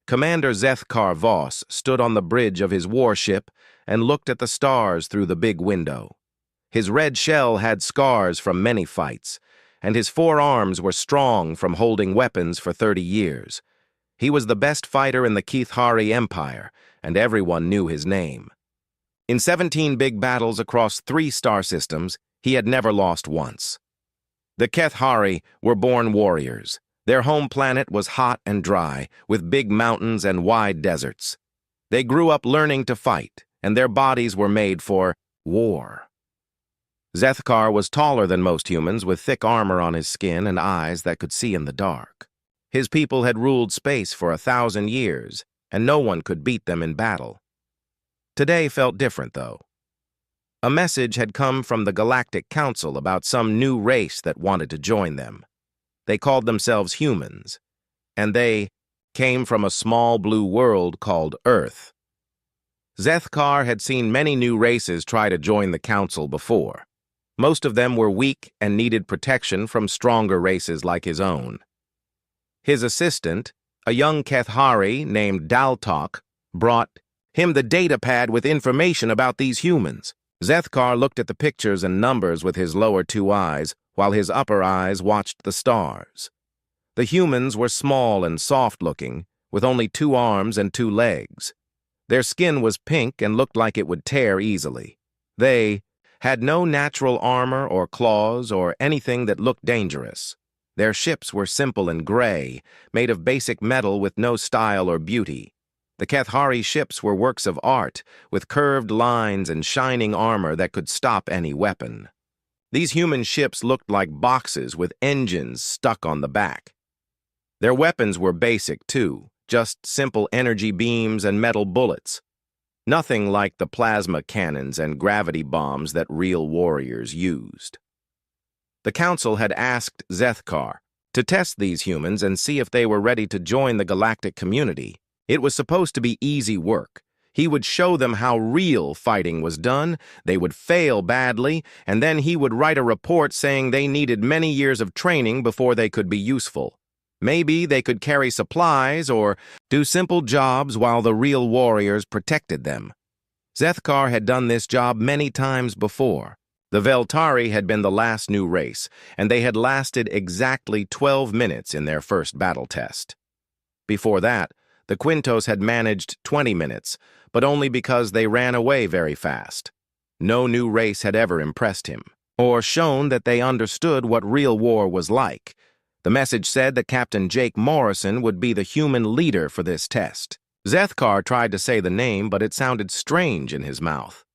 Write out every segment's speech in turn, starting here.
Commander Zethkar Voss stood on the bridge of his warship and looked at the stars through the big window. His red shell had scars from many fights, and his forearms were strong from holding weapons for 30 years. He was the best fighter in the Kithari Empire, and everyone knew his name. In 17 big battles across 3 star systems, he had never lost once. The Kethari were born warriors. Their home planet was hot and dry, with big mountains and wide deserts. They grew up learning to fight, and their bodies were made for war. Zethkar was taller than most humans, with thick armor on his skin and eyes that could see in the dark. His people had ruled space for 1,000 years, and no one could beat them in battle. Today felt different, though. A message had come from the Galactic Council about some new race that wanted to join them. They called themselves humans, and they came from a small blue world called Earth. Zethkar had seen many new races try to join the Council before. Most of them were weak and needed protection from stronger races like his own. His assistant, a young Kethari named Daltok, brought him the datapad with information about these humans. Zethkar looked at the pictures and numbers with his lower 2 eyes, while his upper eyes watched the stars. The humans were small and soft-looking, with only 2 arms and 2 legs. Their skin was pink and looked like it would tear easily. They had no natural armor or claws or anything that looked dangerous. Their ships were simple and gray, made of basic metal with no style or beauty. The Kethari ships were works of art, with curved lines and shining armor that could stop any weapon. These human ships looked like boxes with engines stuck on the back. Their weapons were basic, too, just simple energy beams and metal bullets. Nothing like the plasma cannons and gravity bombs that real warriors used. The Council had asked Zethkar to test these humans and see if they were ready to join the galactic community. It was supposed to be easy work. He would show them how real fighting was done, they would fail badly, and then he would write a report saying they needed many years of training before they could be useful. Maybe they could carry supplies or do simple jobs while the real warriors protected them. Zethkar had done this job many times before. The Veltari had been the last new race, and they had lasted exactly 12 minutes in their first battle test. Before that, the Quintos had managed 20 minutes, but only because they ran away very fast. No new race had ever impressed him, or shown that they understood what real war was like. The message said that Captain Jake Morrison would be the human leader for this test. Zethkar tried to say the name, but it sounded strange in his mouth.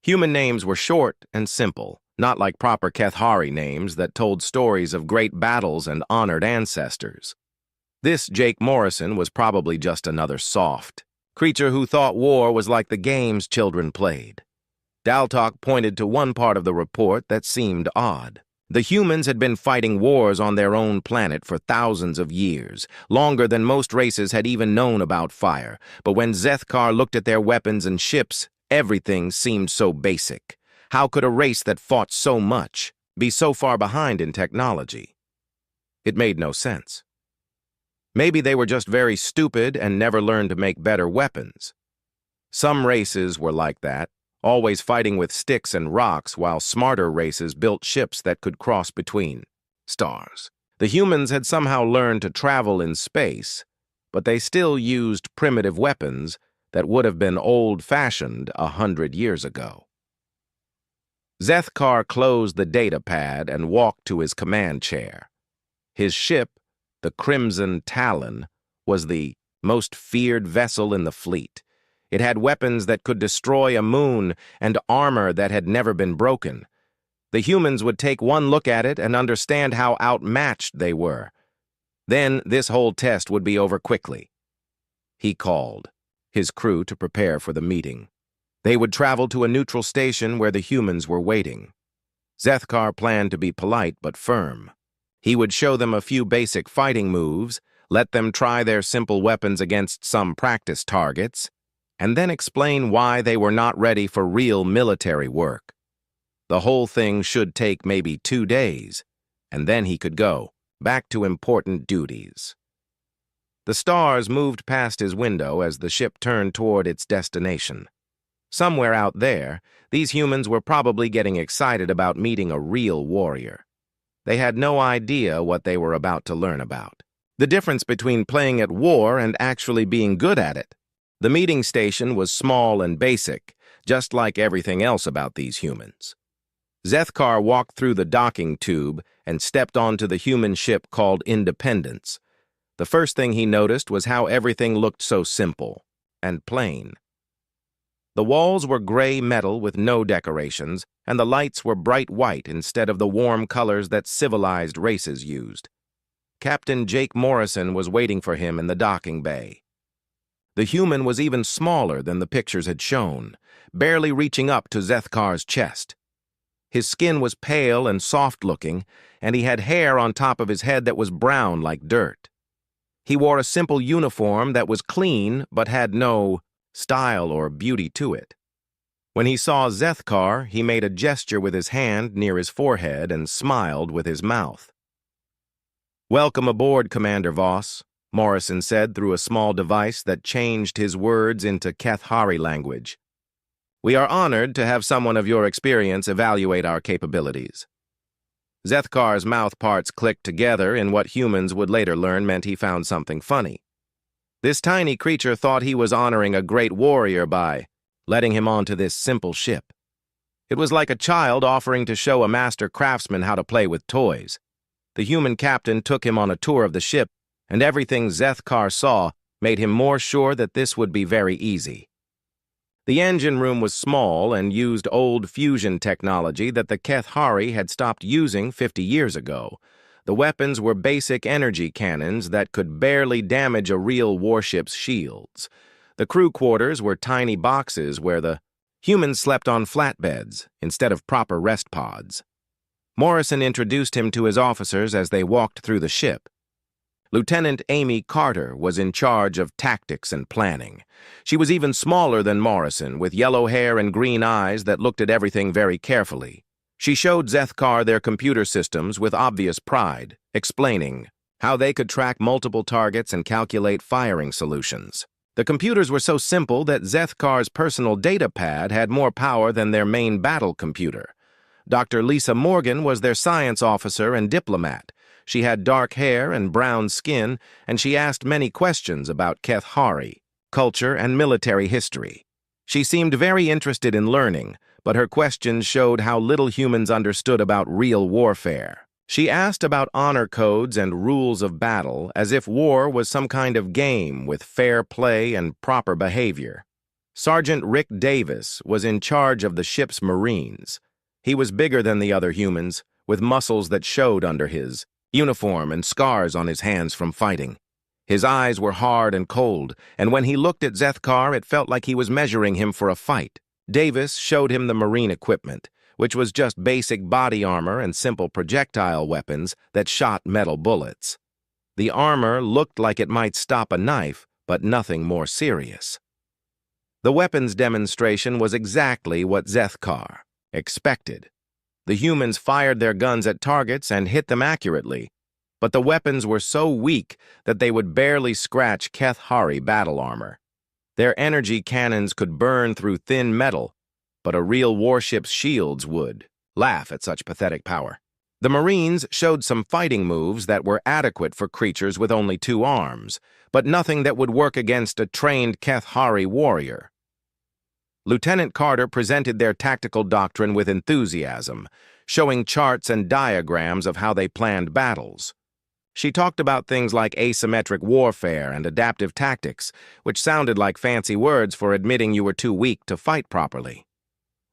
Human names were short and simple, not like proper Kethari names that told stories of great battles and honored ancestors. This Jake Morrison was probably just another soft creature who thought war was like the games children played. Daltok pointed to one part of the report that seemed odd. The humans had been fighting wars on their own planet for thousands of years, longer than most races had even known about fire. But when Zethkar looked at their weapons and ships, everything seemed so basic. How could a race that fought so much be so far behind in technology? It made no sense. Maybe they were just very stupid and never learned to make better weapons. Some races were like that, always fighting with sticks and rocks, while smarter races built ships that could cross between stars. The humans had somehow learned to travel in space, but they still used primitive weapons that would have been old-fashioned 100 years ago. Zethkar closed the datapad and walked to his command chair. His ship, the Crimson Talon, was the most feared vessel in the fleet. It had weapons that could destroy a moon and armor that had never been broken. The humans would take one look at it and understand how outmatched they were. Then this whole test would be over quickly. He called his crew to prepare for the meeting. They would travel to a neutral station where the humans were waiting. Zethkar planned to be polite but firm. He would show them a few basic fighting moves, let them try their simple weapons against some practice targets, and then explain why they were not ready for real military work. The whole thing should take maybe 2 days, and then he could go back to important duties. The stars moved past his window as the ship turned toward its destination. Somewhere out there, these humans were probably getting excited about meeting a real warrior. They had no idea what they were about to learn about. The difference between playing at war and actually being good at it. The meeting station was small and basic, just like everything else about these humans. Zethkar walked through the docking tube and stepped onto the human ship called Independence. The first thing he noticed was how everything looked so simple and plain. The walls were gray metal with no decorations, and the lights were bright white instead of the warm colors that civilized races used. Captain Jake Morrison was waiting for him in the docking bay. The human was even smaller than the pictures had shown, barely reaching up to Zethkar's chest. His skin was pale and soft-looking, and he had hair on top of his head that was brown like dirt. He wore a simple uniform that was clean but had no style or beauty to it. When he saw Zethkar, he made a gesture with his hand near his forehead and smiled with his mouth. "Welcome aboard, Commander Voss," Morrison said through a small device that changed his words into Kethari language. "We are honored to have someone of your experience evaluate our capabilities." Zethkar's mouth parts clicked together in what humans would later learn meant he found something funny. This tiny creature thought he was honoring a great warrior by letting him onto this simple ship. It was like a child offering to show a master craftsman how to play with toys. The human captain took him on a tour of the ship, and everything Zethkar saw made him more sure that this would be very easy. The engine room was small and used old fusion technology that the Kethari had stopped using 50 years ago. The weapons were basic energy cannons that could barely damage a real warship's shields. The crew quarters were tiny boxes where the humans slept on flatbeds instead of proper rest pods. Morrison introduced him to his officers as they walked through the ship. Lieutenant Amy Carter was in charge of tactics and planning. She was even smaller than Morrison, with yellow hair and green eyes that looked at everything very carefully. She showed Zethkar their computer systems with obvious pride, explaining how they could track multiple targets and calculate firing solutions. The computers were so simple that Zethkar's personal data pad had more power than their main battle computer. Dr. Lisa Morgan was their science officer and diplomat. She had dark hair and brown skin, and she asked many questions about Kethari, culture, and military history. She seemed very interested in learning, but her questions showed how little humans understood about real warfare. She asked about honor codes and rules of battle, as if war was some kind of game with fair play and proper behavior. Sergeant Rick Davis was in charge of the ship's Marines. He was bigger than the other humans, with muscles that showed under his uniform and scars on his hands from fighting. His eyes were hard and cold, and when he looked at Zethkar, it felt like he was measuring him for a fight. Davis showed him the Marine equipment, which was just basic body armor and simple projectile weapons that shot metal bullets. The armor looked like it might stop a knife, but nothing more serious. The weapons demonstration was exactly what Zethkar expected. The humans fired their guns at targets and hit them accurately, but the weapons were so weak that they would barely scratch Kethari battle armor. Their energy cannons could burn through thin metal, but a real warship's shields would laugh at such pathetic power. The Marines showed some fighting moves that were adequate for creatures with only 2 arms, but nothing that would work against a trained Kethari warrior. Lieutenant Carter presented their tactical doctrine with enthusiasm, showing charts and diagrams of how they planned battles. She talked about things like asymmetric warfare and adaptive tactics, which sounded like fancy words for admitting you were too weak to fight properly.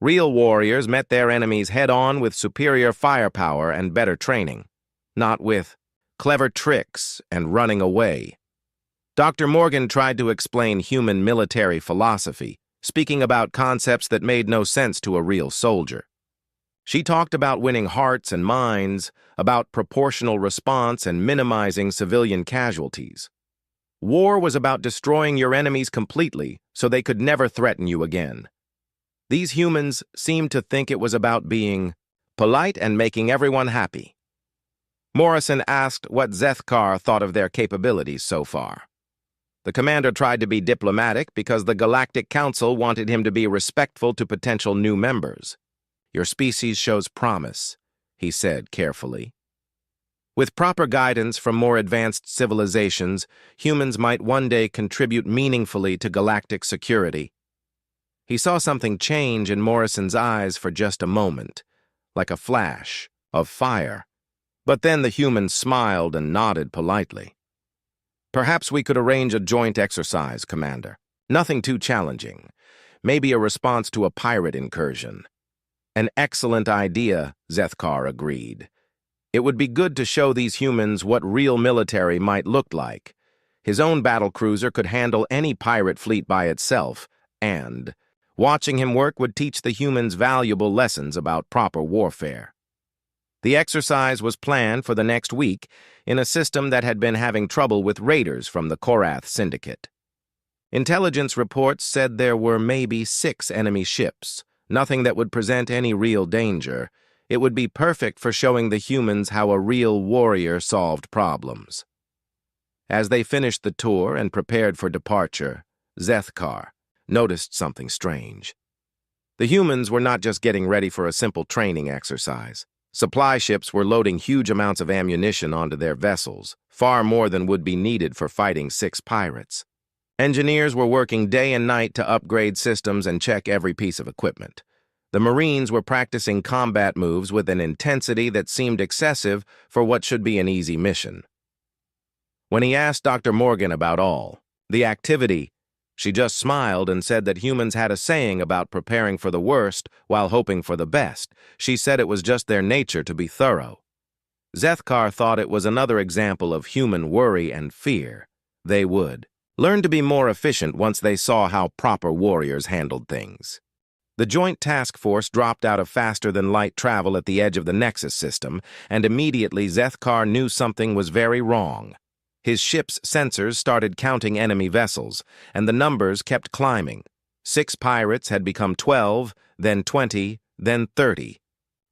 Real warriors met their enemies head-on with superior firepower and better training, not with clever tricks and running away. Dr. Morgan tried to explain human military philosophy, speaking about concepts that made no sense to a real soldier. She talked about winning hearts and minds, about proportional response and minimizing civilian casualties. War was about destroying your enemies completely so they could never threaten you again. These humans seemed to think it was about being polite and making everyone happy. Morrison asked what Zethkar thought of their capabilities so far. The commander tried to be diplomatic because the Galactic Council wanted him to be respectful to potential new members. "Your species shows promise," he said carefully. "With proper guidance from more advanced civilizations, humans might one day contribute meaningfully to galactic security." He saw something change in Morrison's eyes for just a moment, like a flash of fire. But then the human smiled and nodded politely. "Perhaps we could arrange a joint exercise, Commander. Nothing too challenging. Maybe a response to a pirate incursion." "An excellent idea," Zethkar agreed. "It would be good to show these humans what real military might look like. His own battlecruiser could handle any pirate fleet by itself, and watching him work would teach the humans valuable lessons about proper warfare." The exercise was planned for the next week in a system that had been having trouble with raiders from the Korath Syndicate. Intelligence reports said there were maybe 6 enemy ships, nothing that would present any real danger. It would be perfect for showing the humans how a real warrior solved problems. As they finished the tour and prepared for departure, Zethkar noticed something strange. The humans were not just getting ready for a simple training exercise. Supply ships were loading huge amounts of ammunition onto their vessels, far more than would be needed for fighting 6 pirates. Engineers were working day and night to upgrade systems and check every piece of equipment. The Marines were practicing combat moves with an intensity that seemed excessive for what should be an easy mission. When he asked Dr. Morgan about the activity, she just smiled and said that humans had a saying about preparing for the worst while hoping for the best. She said it was just their nature to be thorough. Zethkar thought it was another example of human worry and fear. They would learn to be more efficient once they saw how proper warriors handled things. The Joint Task Force dropped out of faster-than-light travel at the edge of the Nexus system, and immediately Zethkar knew something was very wrong. His ship's sensors started counting enemy vessels, and the numbers kept climbing. 6 pirates had become 12, then 20, then 30.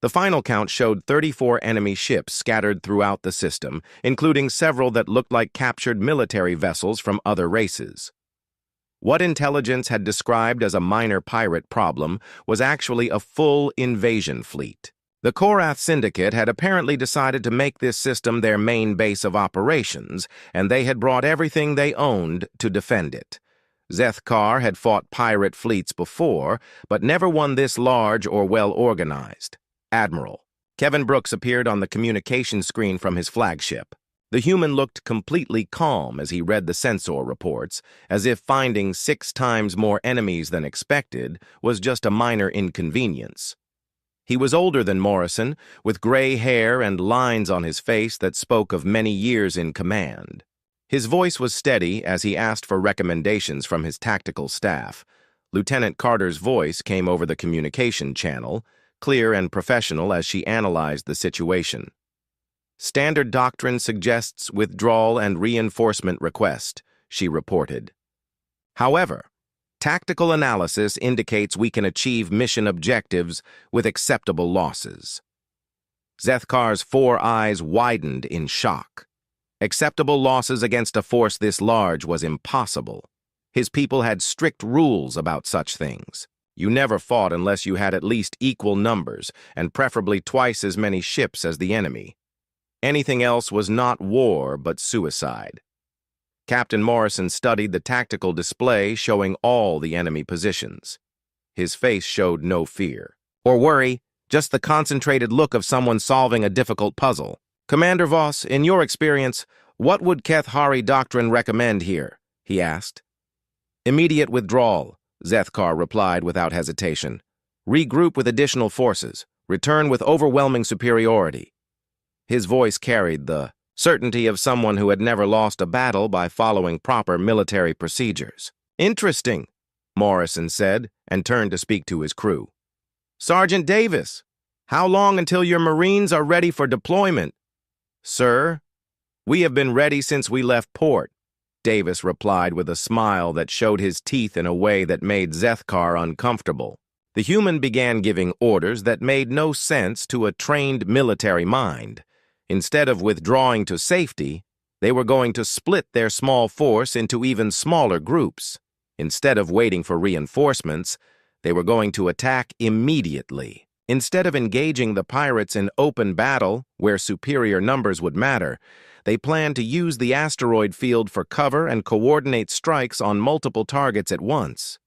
The final count showed 34 enemy ships scattered throughout the system, including several that looked like captured military vessels from other races. What intelligence had described as a minor pirate problem was actually a full invasion fleet. The Korath Syndicate had apparently decided to make this system their main base of operations, and they had brought everything they owned to defend it. Zethkar had fought pirate fleets before, but never one this large or well-organized. "Admiral." Kevin Brooks appeared on the communication screen from his flagship. The human looked completely calm as he read the sensor reports, as if finding 6 times more enemies than expected was just a minor inconvenience. He was older than Morrison, with gray hair and lines on his face that spoke of many years in command. His voice was steady as he asked for recommendations from his tactical staff. Lieutenant Carter's voice came over the communication channel, clear and professional as she analyzed the situation. "Standard doctrine suggests withdrawal and reinforcement request," she reported. "However, tactical analysis indicates we can achieve mission objectives with acceptable losses." Zethkar's 4 eyes widened in shock. Acceptable losses against a force this large was impossible. His people had strict rules about such things. You never fought unless you had at least equal numbers, and preferably twice as many ships as the enemy. Anything else was not war, but suicide. Captain Morrison studied the tactical display showing all the enemy positions. His face showed no fear or worry, just the concentrated look of someone solving a difficult puzzle. "Commander Voss, in your experience, what would Keth Hari Doctrine recommend here?" he asked. "Immediate withdrawal," Zethkar replied without hesitation. "Regroup with additional forces. Return with overwhelming superiority." His voice carried the certainty of someone who had never lost a battle by following proper military procedures. "Interesting," Morrison said, and turned to speak to his crew. "Sergeant Davis, how long until your Marines are ready for deployment?" "Sir, we have been ready since we left port," Davis replied with a smile that showed his teeth in a way that made Zethkar uncomfortable. The human began giving orders that made no sense to a trained military mind. Instead of withdrawing to safety, They were going to split their small force into even smaller groups. Instead of waiting for reinforcements, they were going to attack immediately. Instead of engaging the pirates in open battle, where superior numbers would matter, they planned to use the asteroid field for cover and coordinate strikes on multiple targets at once.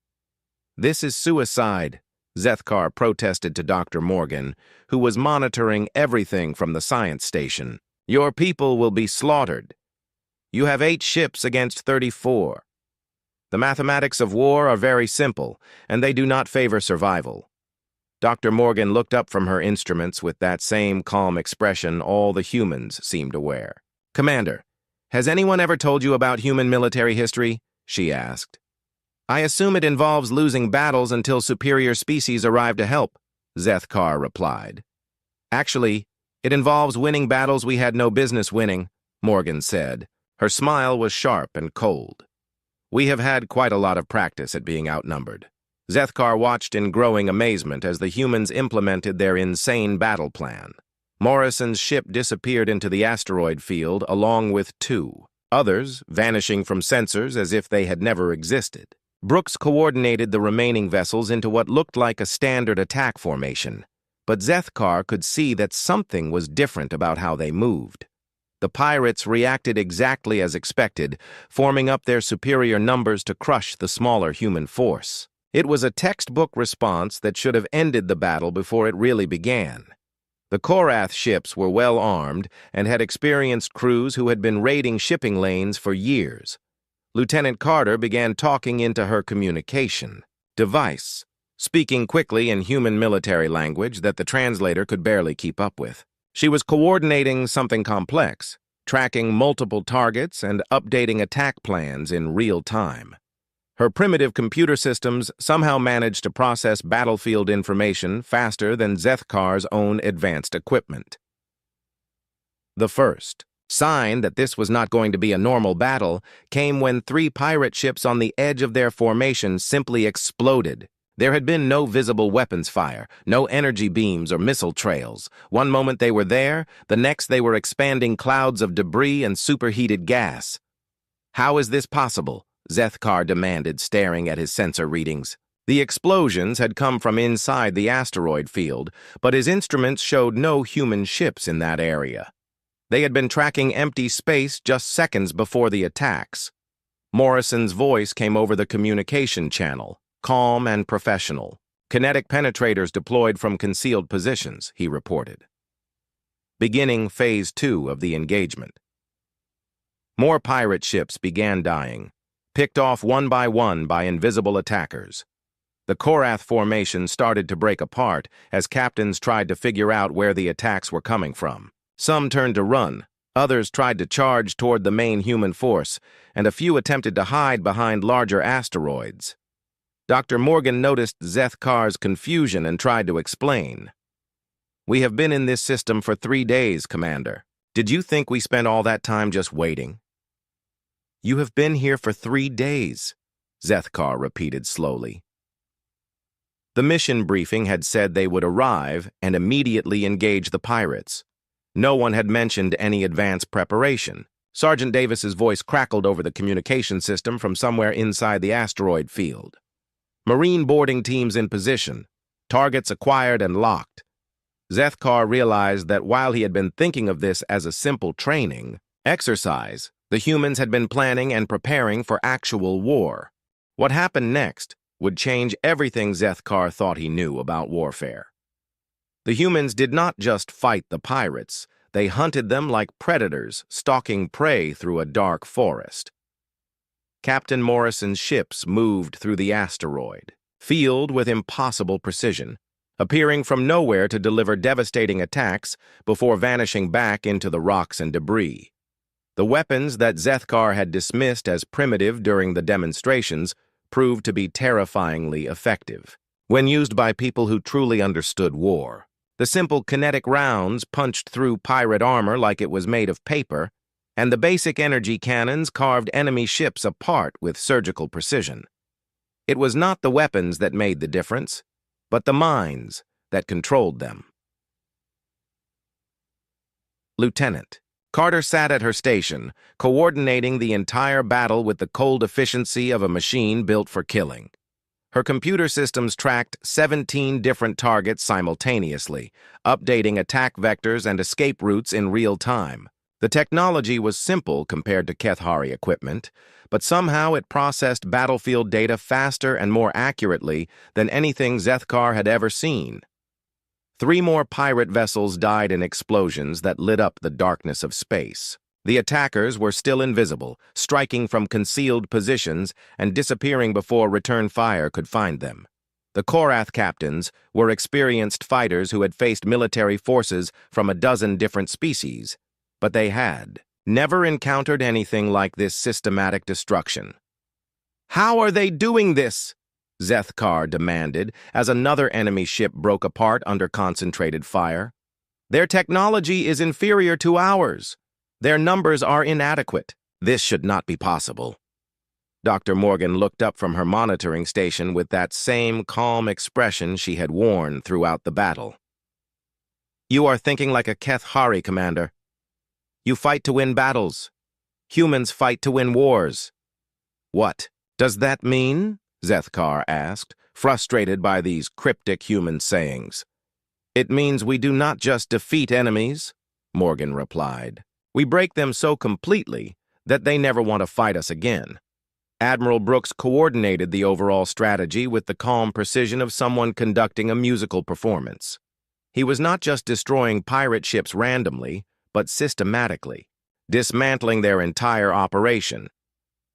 "This is suicide," Zethkar protested to Dr. Morgan, who was monitoring everything from the science station. "Your people will be slaughtered. You have 8 ships against 34. The mathematics of war are very simple, and they do not favor survival." Dr. Morgan looked up from her instruments with that same calm expression all the humans seemed to wear. "Commander, has anyone ever told you about human military history?" she asked. "I assume it involves losing battles until superior species arrive to help," Zethkar replied. "Actually, it involves winning battles we had no business winning," Morgan said. Her smile was sharp and cold. "We have had quite a lot of practice at being outnumbered." Zethkar watched in growing amazement as the humans implemented their insane battle plan. Morrison's ship disappeared into the asteroid field along with 2 others, vanishing from sensors as if they had never existed. Brooks coordinated the remaining vessels into what looked like a standard attack formation, but Zethkar could see that something was different about how they moved. The pirates reacted exactly as expected, forming up their superior numbers to crush the smaller human force. It was a textbook response that should have ended the battle before it really began. The Korath ships were well armed and had experienced crews who had been raiding shipping lanes for years. Lieutenant Carter began talking into her communication device, speaking quickly in human military language that the translator could barely keep up with. She was coordinating something complex, tracking multiple targets and updating attack plans in real time. Her primitive computer systems somehow managed to process battlefield information faster than Zethkar's own advanced equipment. The first sign that this was not going to be a normal battle came when 3 pirate ships on the edge of their formation simply exploded. There had been no visible weapons fire, no energy beams or missile trails. One moment they were there, the next they were expanding clouds of debris and superheated gas. "How is this possible?" Zethkar demanded, staring at his sensor readings. The explosions had come from inside the asteroid field, but his instruments showed no human ships in that area. They had been tracking empty space just seconds before the attacks. Morrison's voice came over the communication channel, calm and professional. "Kinetic penetrators deployed from concealed positions," he reported. Beginning Phase 2 of the engagement. More pirate ships began dying, picked off one by invisible attackers. The Korath formation started to break apart as captains tried to figure out where the attacks were coming from. Some turned to run, others tried to charge toward the main human force, and a few attempted to hide behind larger asteroids. Dr. Morgan noticed Zethkar's confusion and tried to explain. "We have been in this system for 3 days, Commander. Did you think we spent all that time just waiting?" "You have been here for 3 days," Zethkar repeated slowly. The mission briefing had said they would arrive and immediately engage the pirates. No one had mentioned any advanced preparation. Sergeant Davis's voice crackled over the communication system from somewhere inside the asteroid field. "Marine boarding teams in position. Targets acquired and locked." Zethkar realized that while he had been thinking of this as a simple training exercise, the humans had been planning and preparing for actual war. What happened next would change everything Zethkar thought he knew about warfare. The humans did not just fight the pirates, they hunted them like predators stalking prey through a dark forest. Captain Morrison's ships moved through the asteroid field with impossible precision, appearing from nowhere to deliver devastating attacks before vanishing back into the rocks and debris. The weapons that Zethkar had dismissed as primitive during the demonstrations proved to be terrifyingly effective when used by people who truly understood war. The simple kinetic rounds punched through pirate armor like it was made of paper, and the basic energy cannons carved enemy ships apart with surgical precision. It was not the weapons that made the difference, but the minds that controlled them. Lieutenant, Carter sat at her station, coordinating the entire battle with the cold efficiency of a machine built for killing. Her computer systems tracked 17 different targets simultaneously, updating attack vectors and escape routes in real time. The technology was simple compared to Kethari equipment, but somehow it processed battlefield data faster and more accurately than anything Zethkar had ever seen. 3 more pirate vessels died in explosions that lit up the darkness of space. The attackers were still invisible, striking from concealed positions and disappearing before return fire could find them. The Korath captains were experienced fighters who had faced military forces from a dozen different species, but they had never encountered anything like this systematic destruction. "How are they doing this?" Zethkar demanded as another enemy ship broke apart under concentrated fire. "Their technology is inferior to ours. Their numbers are inadequate. This should not be possible." Dr. Morgan looked up from her monitoring station with that same calm expression she had worn throughout the battle. "You are thinking like a Kethari commander. You fight to win battles. Humans fight to win wars." "What does that mean?" Zethkar asked, frustrated by these cryptic human sayings. "It means we do not just defeat enemies," Morgan replied. "We break them so completely that they never want to fight us again." Admiral Brooks coordinated the overall strategy with the calm precision of someone conducting a musical performance. He was not just destroying pirate ships randomly, but systematically, dismantling their entire operation.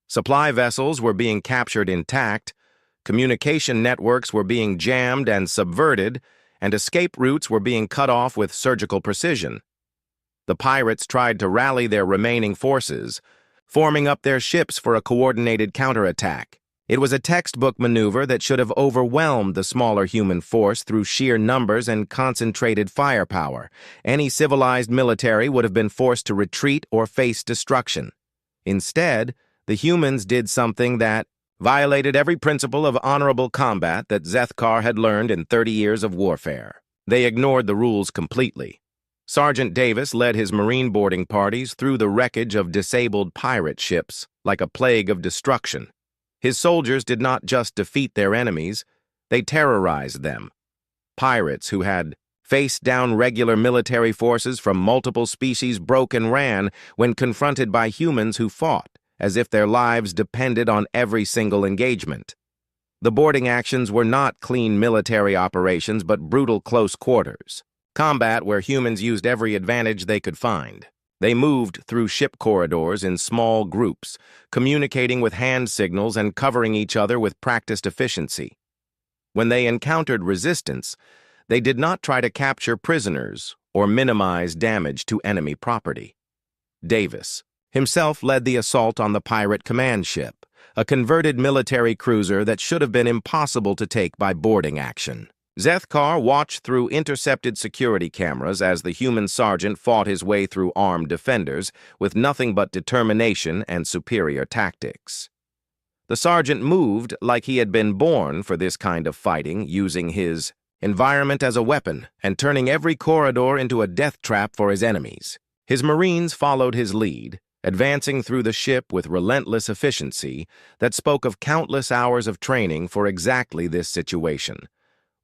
Supply vessels were being captured intact, communication networks were being jammed and subverted, and escape routes were being cut off with surgical precision. The pirates tried to rally their remaining forces, forming up their ships for a coordinated counterattack. It was a textbook maneuver that should have overwhelmed the smaller human force through sheer numbers and concentrated firepower. Any civilized military would have been forced to retreat or face destruction. Instead, the humans did something that violated every principle of honorable combat that Zethkar had learned in 30 years of warfare. They ignored the rules completely. Sergeant Davis led his Marine boarding parties through the wreckage of disabled pirate ships like a plague of destruction. His soldiers did not just defeat their enemies, they terrorized them. Pirates who had faced down regular military forces from multiple species broke and ran when confronted by humans who fought as if their lives depended on every single engagement. The boarding actions were not clean military operations, but brutal close quarters. Combat where humans used every advantage they could find. They moved through ship corridors in small groups, communicating with hand signals and covering each other with practiced efficiency. When they encountered resistance, they did not try to capture prisoners or minimize damage to enemy property. Davis himself led the assault on the pirate command ship, a converted military cruiser that should have been impossible to take by boarding action. Zethkar watched through intercepted security cameras as the human sergeant fought his way through armed defenders with nothing but determination and superior tactics. The sergeant moved like he had been born for this kind of fighting, using his environment as a weapon and turning every corridor into a death trap for his enemies. His Marines followed his lead, advancing through the ship with relentless efficiency that spoke of countless hours of training for exactly this situation.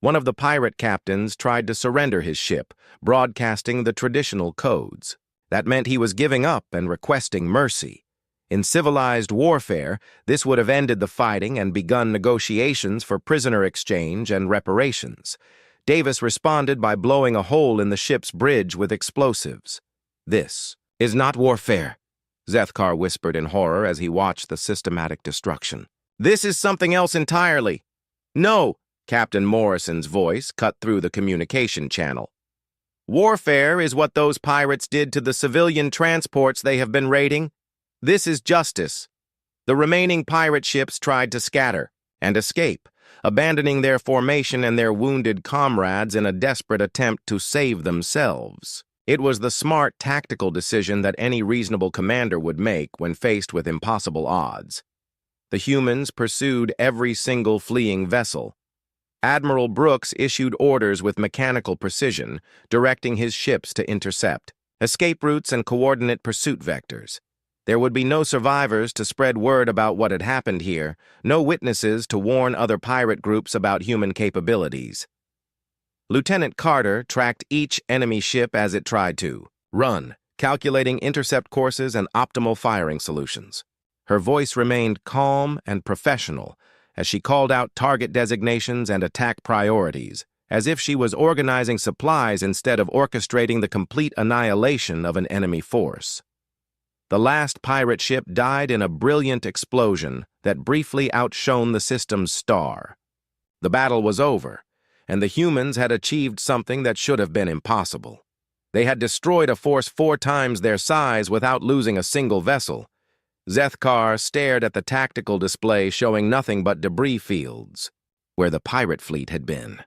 One of the pirate captains tried to surrender his ship, broadcasting the traditional codes. That meant he was giving up and requesting mercy. In civilized warfare, this would have ended the fighting and begun negotiations for prisoner exchange and reparations. Davis responded by blowing a hole in the ship's bridge with explosives. "This is not warfare," Zethkar whispered in horror as he watched the systematic destruction. "This is something else entirely." "No," Captain Morrison's voice cut through the communication channel. "Warfare is what those pirates did to the civilian transports they have been raiding. This is justice." The remaining pirate ships tried to scatter and escape, abandoning their formation and their wounded comrades in a desperate attempt to save themselves. It was the smart tactical decision that any reasonable commander would make when faced with impossible odds. The humans pursued every single fleeing vessel. Admiral Brooks issued orders with mechanical precision, directing his ships to intercept. escape routes, and coordinate pursuit vectors. There would be no survivors to spread word about what had happened here, no witnesses to warn other pirate groups about human capabilities. Lieutenant Carter tracked each enemy ship as it tried to run, calculating intercept courses and optimal firing solutions. Her voice remained calm and professional as she called out target designations and attack priorities, as if she was organizing supplies instead of orchestrating the complete annihilation of an enemy force. The last pirate ship died in a brilliant explosion that briefly outshone the system's star. The battle was over, and the humans had achieved something that should have been impossible. They had destroyed a force 4 times their size without losing a single vessel. Zethkar stared at the tactical display showing nothing but debris fields, where the pirate fleet had been.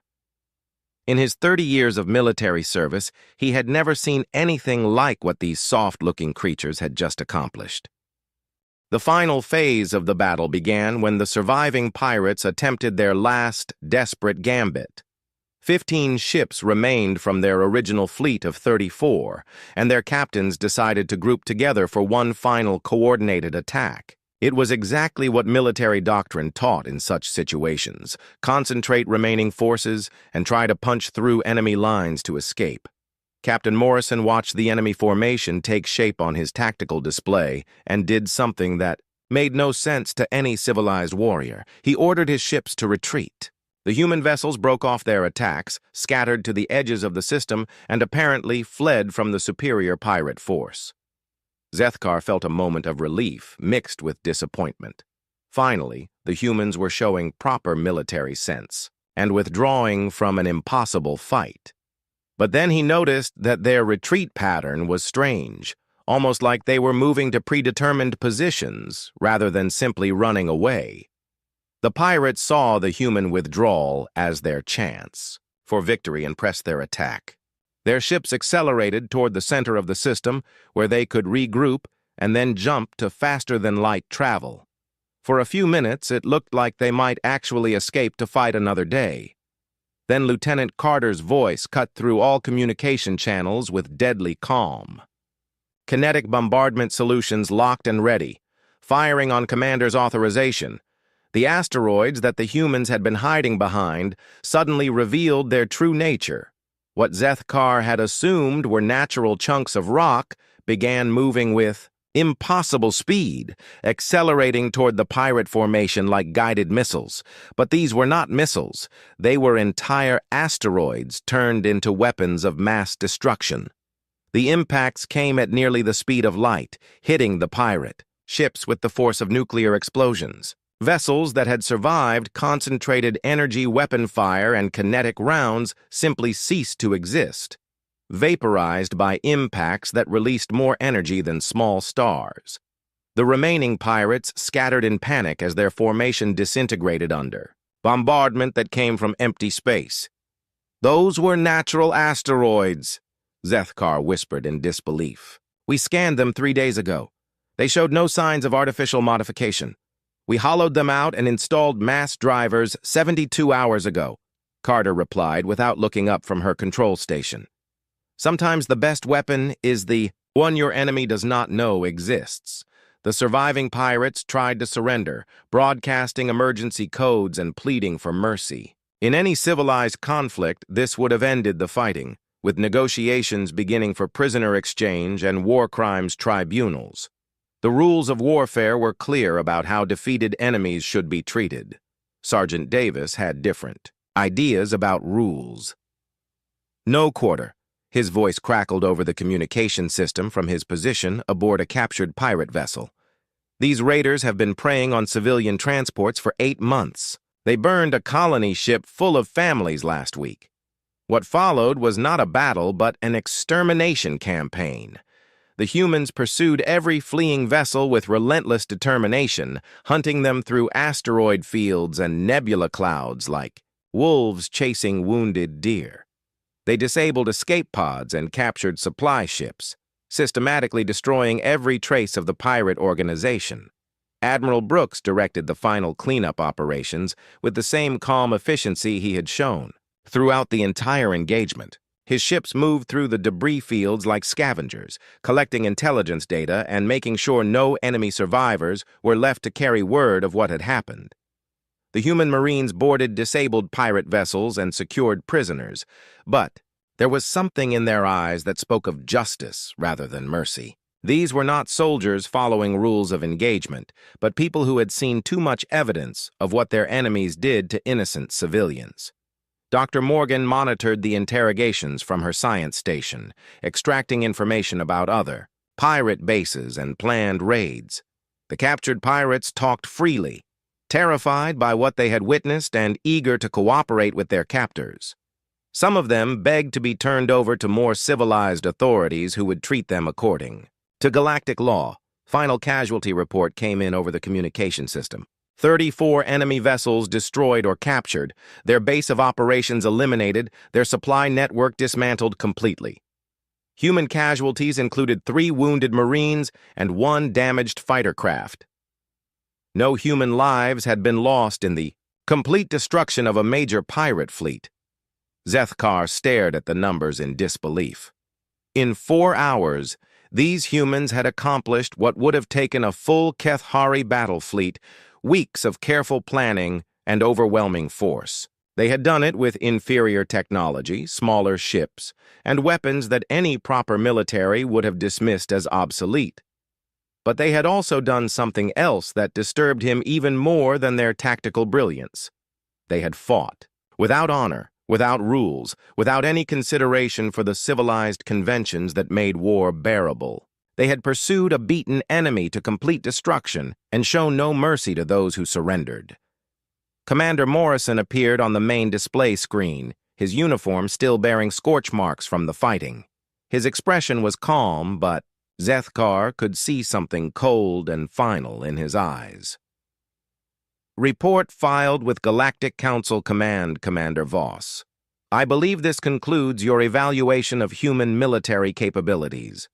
In his 30 years of military service, he had never seen anything like what these soft-looking creatures had just accomplished. The final phase of the battle began when the surviving pirates attempted their last, desperate gambit. 15 ships remained from their original fleet of 34, and their captains decided to group together for one final coordinated attack. It was exactly what military doctrine taught in such situations: concentrate remaining forces and try to punch through enemy lines to escape. Captain Morrison watched the enemy formation take shape on his tactical display and did something that made no sense to any civilized warrior. He ordered his ships to retreat. The human vessels broke off their attacks, scattered to the edges of the system, and apparently fled from the superior pirate force. Zethkar felt a moment of relief mixed with disappointment. Finally, the humans were showing proper military sense and withdrawing from an impossible fight. But then he noticed that their retreat pattern was strange, almost like they were moving to predetermined positions rather than simply running away. The pirates saw the human withdrawal as their chance for victory and pressed their attack. Their ships accelerated toward the center of the system, where they could regroup and then jump to faster-than-light travel. For a few minutes, it looked like they might actually escape to fight another day. Then Lieutenant Carter's voice cut through all communication channels with deadly calm. Kinetic bombardment solutions locked and ready, firing on Commander's authorization. The asteroids that the humans had been hiding behind suddenly revealed their true nature. What Zethkar had assumed were natural chunks of rock began moving with impossible speed, accelerating toward the pirate formation like guided missiles. But these were not missiles. They were entire asteroids turned into weapons of mass destruction. The impacts came at nearly the speed of light, hitting the pirate ships with the force of nuclear explosions. Vessels that had survived concentrated energy weapon fire and kinetic rounds simply ceased to exist, vaporized by impacts that released more energy than small stars. The remaining pirates scattered in panic as their formation disintegrated under bombardment that came from empty space. "Those were natural asteroids," Zethkar whispered in disbelief. "We scanned them 3 days ago. They showed no signs of artificial modification. We hollowed them out and installed mass drivers 72 hours ago," Carter replied without looking up from her control station. "Sometimes the best weapon is the one your enemy does not know exists." The surviving pirates tried to surrender, broadcasting emergency codes and pleading for mercy. In any civilized conflict, this would have ended the fighting, with negotiations beginning for prisoner exchange and war crimes tribunals. The rules of warfare were clear about how defeated enemies should be treated. Sergeant Davis had different ideas about rules. "No quarter." His voice crackled over the communication system from his position aboard a captured pirate vessel. "These raiders have been preying on civilian transports for 8 months. They burned a colony ship full of families last week. What followed was not a battle, but an extermination campaign. The humans pursued every fleeing vessel with relentless determination, hunting them through asteroid fields and nebula clouds like wolves chasing wounded deer. They disabled escape pods and captured supply ships, systematically destroying every trace of the pirate organization. Admiral Brooks directed the final cleanup operations with the same calm efficiency he had shown. Throughout the entire engagement, His ships moved through the debris fields like scavengers, collecting intelligence data and making sure no enemy survivors were left to carry word of what had happened. The human Marines boarded disabled pirate vessels and secured prisoners, but there was something in their eyes that spoke of justice rather than mercy. These were not soldiers following rules of engagement, but people who had seen too much evidence of what their enemies did to innocent civilians. Dr. Morgan monitored the interrogations from her science station, extracting information about other pirate bases and planned raids. The captured pirates talked freely, terrified by what they had witnessed and eager to cooperate with their captors. Some of them begged to be turned over to more civilized authorities who would treat them according to galactic law. Final casualty report came in over the communication system. 34 enemy vessels destroyed or captured, their base of operations eliminated, their supply network dismantled completely. Human casualties included 3 wounded Marines and 1 damaged fighter craft. No human lives had been lost in the complete destruction of a major pirate fleet. Zethkar stared at the numbers in disbelief. In 4 hours, these humans had accomplished what would have taken a full Kethari battle fleet, weeks of careful planning and overwhelming force. They had done it with inferior technology, smaller ships, and weapons that any proper military would have dismissed as obsolete. But they had also done something else that disturbed him even more than their tactical brilliance. They had fought, without honor, without rules, without any consideration for the civilized conventions that made war bearable. They had pursued a beaten enemy to complete destruction and shown no mercy to those who surrendered. Commander Morrison appeared on the main display screen, his uniform still bearing scorch marks from the fighting. His expression was calm, but Zethkar could see something cold and final in his eyes. Report filed with Galactic Council Command, Commander Voss. I believe this concludes your evaluation of human military capabilities.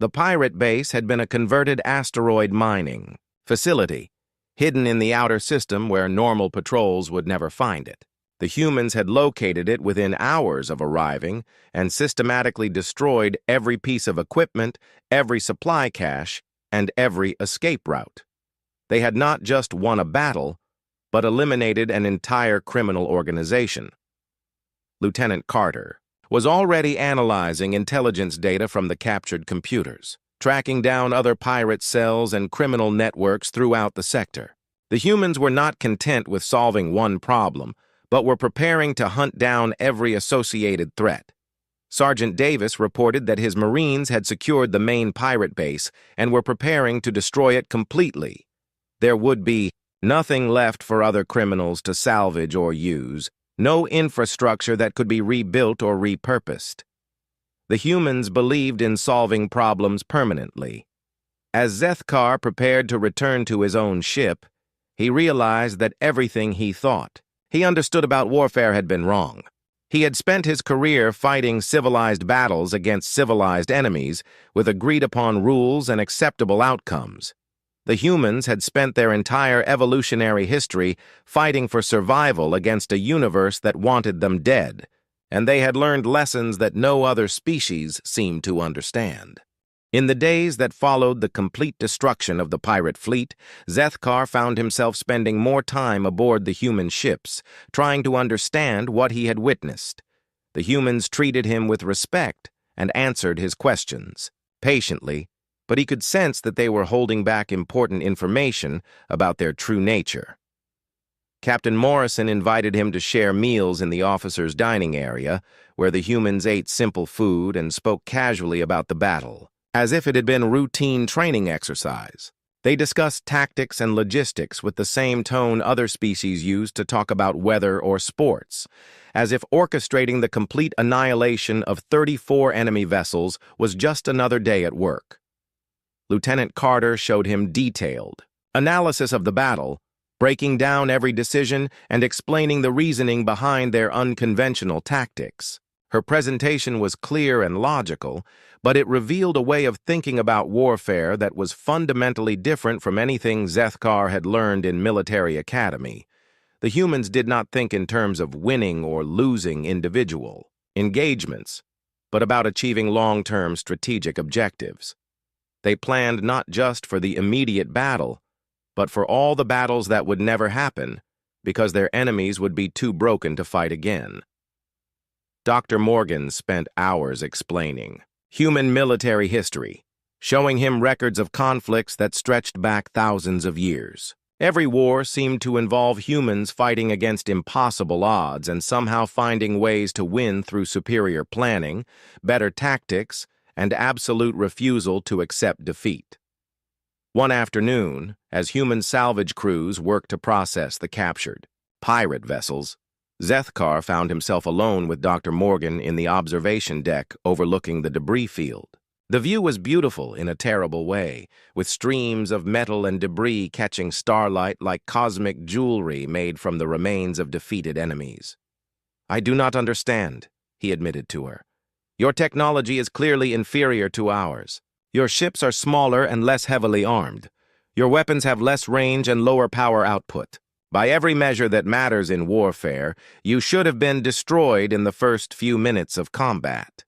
The pirate base had been a converted asteroid mining facility, hidden in the outer system where normal patrols would never find it. The humans had located it within hours of arriving and systematically destroyed every piece of equipment, every supply cache, and every escape route. They had not just won a battle, but eliminated an entire criminal organization. Lieutenant Carter was already analyzing intelligence data from the captured computers, tracking down other pirate cells and criminal networks throughout the sector. The humans were not content with solving one problem, but were preparing to hunt down every associated threat. Sergeant Davis reported that his Marines had secured the main pirate base and were preparing to destroy it completely. There would be nothing left for other criminals to salvage or use, no infrastructure that could be rebuilt or repurposed. The humans believed in solving problems permanently. As Zethkar prepared to return to his own ship, he realized that everything he thought he understood about warfare had been wrong. He had spent his career fighting civilized battles against civilized enemies with agreed-upon rules and acceptable outcomes. The humans had spent their entire evolutionary history fighting for survival against a universe that wanted them dead, and they had learned lessons that no other species seemed to understand. In the days that followed the complete destruction of the pirate fleet, Zethkar found himself spending more time aboard the human ships, trying to understand what he had witnessed. The humans treated him with respect and answered his questions, patiently, but he could sense that they were holding back important information about their true nature. Captain Morrison invited him to share meals in the officers' dining area, where the humans ate simple food and spoke casually about the battle, as if it had been routine training exercise. They discussed tactics and logistics with the same tone other species used to talk about weather or sports, as if orchestrating the complete annihilation of 34 enemy vessels was just another day at work. Lieutenant Carter showed him detailed analysis of the battle, breaking down every decision and explaining the reasoning behind their unconventional tactics. Her presentation was clear and logical, but it revealed a way of thinking about warfare that was fundamentally different from anything Zethkar had learned in military academy. The humans did not think in terms of winning or losing individual. engagements, but about achieving long-term strategic objectives. They planned not just for the immediate battle, but for all the battles that would never happen, because their enemies would be too broken to fight again. Dr. Morgan spent hours explaining human military history, showing him records of conflicts that stretched back thousands of years. Every war seemed to involve humans fighting against impossible odds and somehow finding ways to win through superior planning, better tactics, and absolute refusal to accept defeat. One afternoon, as human salvage crews worked to process the captured pirate vessels, Zethkar found himself alone with Dr. Morgan in the observation deck overlooking the debris field. The view was beautiful in a terrible way, with streams of metal and debris catching starlight like cosmic jewelry made from the remains of defeated enemies. "I do not understand," he admitted to her. "Your technology is clearly inferior to ours. Your ships are smaller and less heavily armed. Your weapons have less range and lower power output. By every measure that matters in warfare, you should have been destroyed in the first few minutes of combat."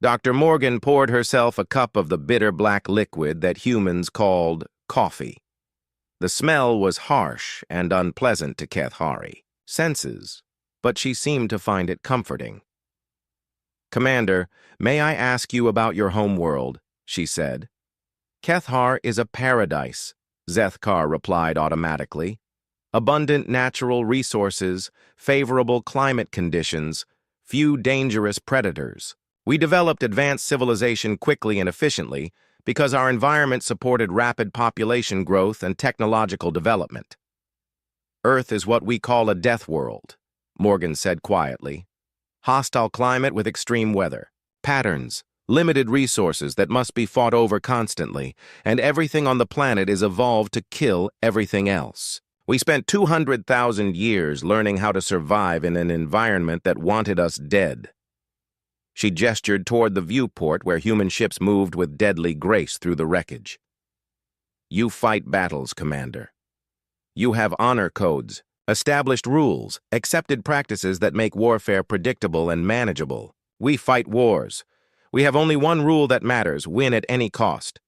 Dr. Morgan poured herself a cup of the bitter black liquid that humans called coffee. The smell was harsh and unpleasant to Kethari senses, but she seemed to find it comforting. "Commander, may I ask you about your home world?" she said. "Kethar is a paradise," Zethkar replied automatically. "Abundant natural resources, favorable climate conditions, few dangerous predators. We developed advanced civilization quickly and efficiently because our environment supported rapid population growth and technological development." "Earth is what we call a death world," Morgan said quietly. "Hostile climate with extreme weather, patterns, limited resources that must be fought over constantly, and everything on the planet is evolved to kill everything else. We spent 200,000 years learning how to survive in an environment that wanted us dead." She gestured toward the viewport where human ships moved with deadly grace through the wreckage. "You fight battles, Commander. You have honor codes, established rules, accepted practices that make warfare predictable and manageable. We fight wars. We have only one rule that matters: win at any cost."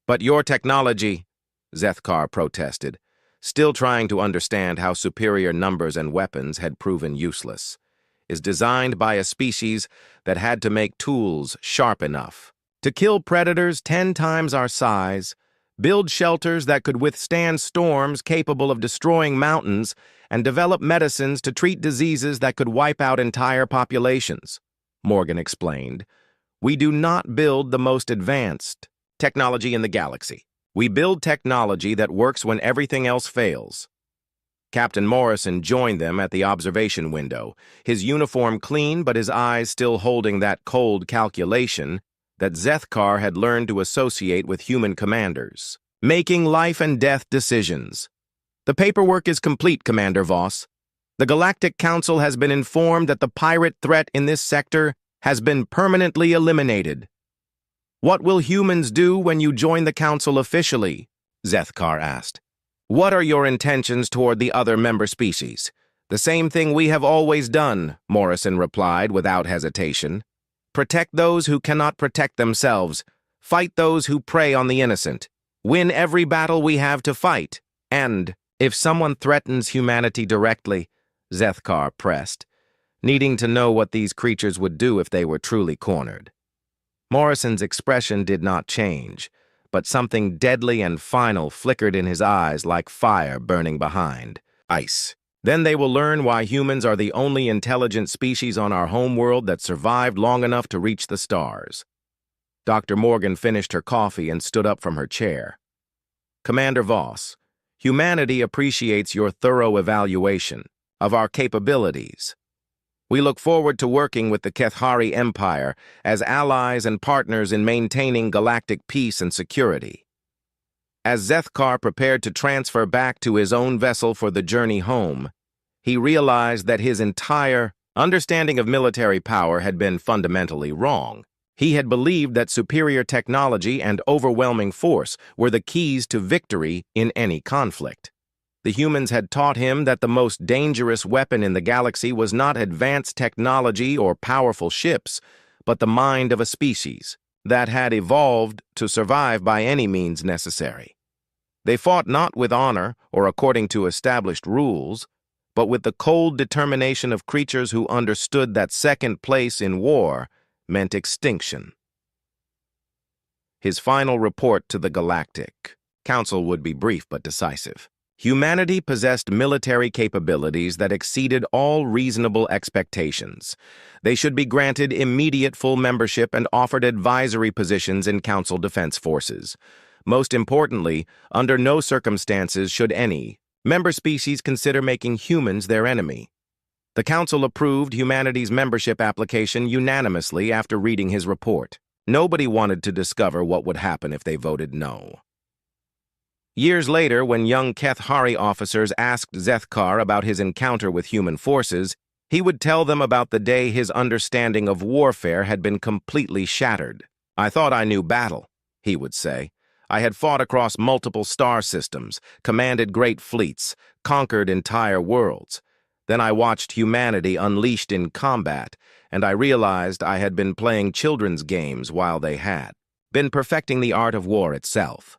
"But your technology," Zethkar protested, still trying to understand how superior numbers and weapons had proven useless, "is designed by a species that had to make tools sharp enough to kill predators 10 times our size, build shelters that could withstand storms capable of destroying mountains, and develop medicines to treat diseases that could wipe out entire populations," Morgan explained. "We do not build the most advanced technology in the galaxy. We build technology that works when everything else fails." Captain Morrison joined them at the observation window, his uniform clean but his eyes still holding that cold calculation that Zethkar had learned to associate with human commanders. "Making life and death decisions. The paperwork is complete, Commander Voss. The Galactic Council has been informed that the pirate threat in this sector has been permanently eliminated." "What will humans do when you join the Council officially?" Zethkar asked. "What are your intentions toward the other member species?" "The same thing we have always done," Morrison replied without hesitation. "Protect those who cannot protect themselves. Fight those who prey on the innocent. Win every battle we have to fight. And if someone threatens humanity directly," Zethkar pressed, needing to know what these creatures would do if they were truly cornered. Morrison's expression did not change, but something deadly and final flickered in his eyes like fire burning behind ice. "Then they will learn why humans are the only intelligent species on our homeworld that survived long enough to reach the stars." Dr. Morgan finished her coffee and stood up from her chair. "Commander Voss, humanity appreciates your thorough evaluation of our capabilities. We look forward to working with the Kethari Empire as allies and partners in maintaining galactic peace and security." As Zethkar prepared to transfer back to his own vessel for the journey home, he realized that his entire understanding of military power had been fundamentally wrong. He had believed that superior technology and overwhelming force were the keys to victory in any conflict. The humans had taught him that the most dangerous weapon in the galaxy was not advanced technology or powerful ships, but the mind of a species that had evolved to survive by any means necessary. They fought not with honor or according to established rules, but with the cold determination of creatures who understood that second place in war meant extinction. His final report to the Galactic Council would be brief but decisive. Humanity possessed military capabilities that exceeded all reasonable expectations. They should be granted immediate full membership and offered advisory positions in Council defense forces. Most importantly, under no circumstances should any member species consider making humans their enemy. The Council approved humanity's membership application unanimously after reading his report. Nobody wanted to discover what would happen if they voted no. Years later, when young Keth Hari officers asked Zethkar about his encounter with human forces, he would tell them about the day his understanding of warfare had been completely shattered. "I thought I knew battle," he would say. "I had fought across multiple star systems, commanded great fleets, conquered entire worlds. Then I watched humanity unleashed in combat, and I realized I had been playing children's games while they had been perfecting the art of war itself."